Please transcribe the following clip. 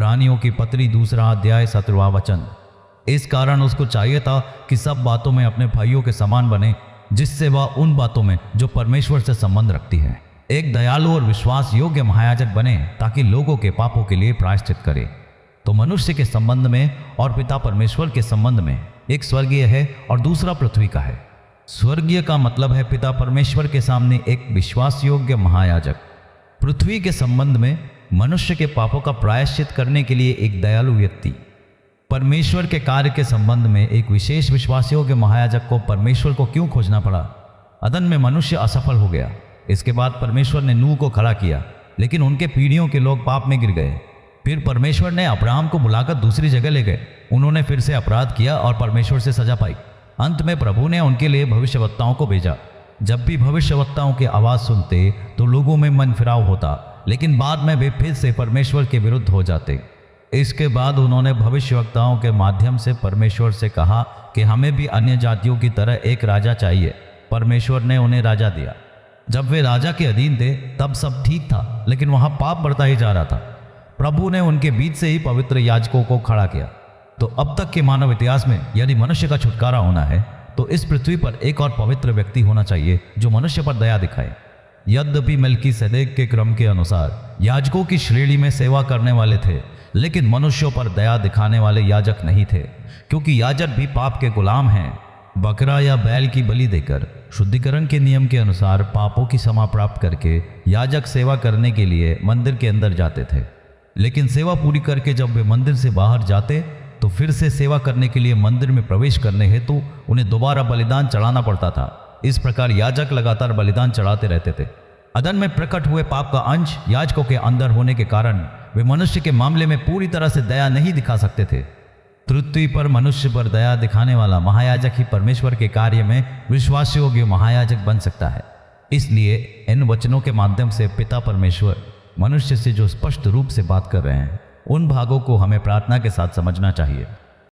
इब्रानियों की पत्री 2 अध्याय 17वां वचन। इस कारण उसको चाहिए था कि सब बातों में अपने भाइयों के समान बने, जिससे वह उन बातों में जो परमेश्वर से संबंध रखती है एक दयालु और विश्वास योग्य महायाजक बने, ताकि लोगों के पापों के लिए प्रायश्चित करे। तो मनुष्य के संबंध में और पिता परमेश्वर के संबंध में एक स्वर्गीय है और दूसरा पृथ्वी का है। स्वर्गीय का मतलब है पिता परमेश्वर के सामने एक विश्वास योग्य महायाजक। पृथ्वी के संबंध में मनुष्य के पापों का प्रायश्चित करने के लिए एक दयालु व्यक्ति। परमेश्वर के कार्य के संबंध में एक विशेष विश्वास योग्य महायाजक को परमेश्वर को क्यों खोजना पड़ा? अदन में मनुष्य असफल हो गया। इसके बाद परमेश्वर ने नूह को खड़ा किया, लेकिन उनके पीढ़ियों के लोग पाप में गिर गए। फिर परमेश्वर ने अब्राहम को बुलाकर दूसरी जगह ले गए। उन्होंने फिर से अपराध किया और परमेश्वर से सजा पाई। अंत में प्रभु ने उनके लिए भविष्यवक्ताओं को भेजा। जब भी भविष्यवक्ताओं की आवाज़ सुनते तो लोगों में मन फिराव होता, लेकिन बाद में वे फिर से परमेश्वर के विरुद्ध हो जाते। इसके बाद उन्होंने भविष्यवक्ताओं के माध्यम से परमेश्वर से कहा कि हमें भी अन्य जातियों की तरह एक राजा चाहिए। परमेश्वर ने उन्हें राजा दिया। जब वे राजा के अधीन थे तब सब ठीक था, लेकिन वहाँ पाप बढ़ता ही जा रहा था। प्रभु ने उनके बीच से ही पवित्र याजकों को खड़ा किया। तो अब तक के मानव इतिहास में यदि मनुष्य का छुटकारा होना है तो इस पृथ्वी पर एक और पवित्र व्यक्ति होना चाहिए जो मनुष्य पर दया दिखाए। यद्यपि मल्कीसेदेक के क्रम के अनुसार याजकों की श्रेणी में सेवा करने वाले थे, लेकिन मनुष्यों पर दया दिखाने वाले याजक नहीं थे, क्योंकि याजक भी पाप के गुलाम हैं। बकरा या बैल की बलि देकर शुद्धिकरण के नियम के अनुसार पापों की क्षमा प्राप्त करके याजक सेवा करने के लिए मंदिर के अंदर जाते थे। लेकिन सेवा पूरी करके जब वे मंदिर से बाहर जाते तो फिर से सेवा करने के लिए मंदिर में प्रवेश करने हेतु उन्हें दोबारा बलिदान चढ़ाना पड़ता था। इस प्रकार याजक लगातार बलिदान चढ़ाते रहते थे। अदन में प्रकट हुए पाप का अंश याजकों के अंदर होने के कारण वे मनुष्य के मामले में पूरी तरह से दया नहीं दिखा सकते थे। पृथ्वी पर मनुष्य पर दया दिखाने वाला महायाजक ही परमेश्वर के कार्य में विश्वासयोग्य महायाजक बन सकता है। इसलिए इन वचनों के माध्यम से पिता परमेश्वर मनुष्य से जो स्पष्ट रूप से बात कर रहे हैं, उन भागों को हमें प्रार्थना के साथ समझना चाहिए।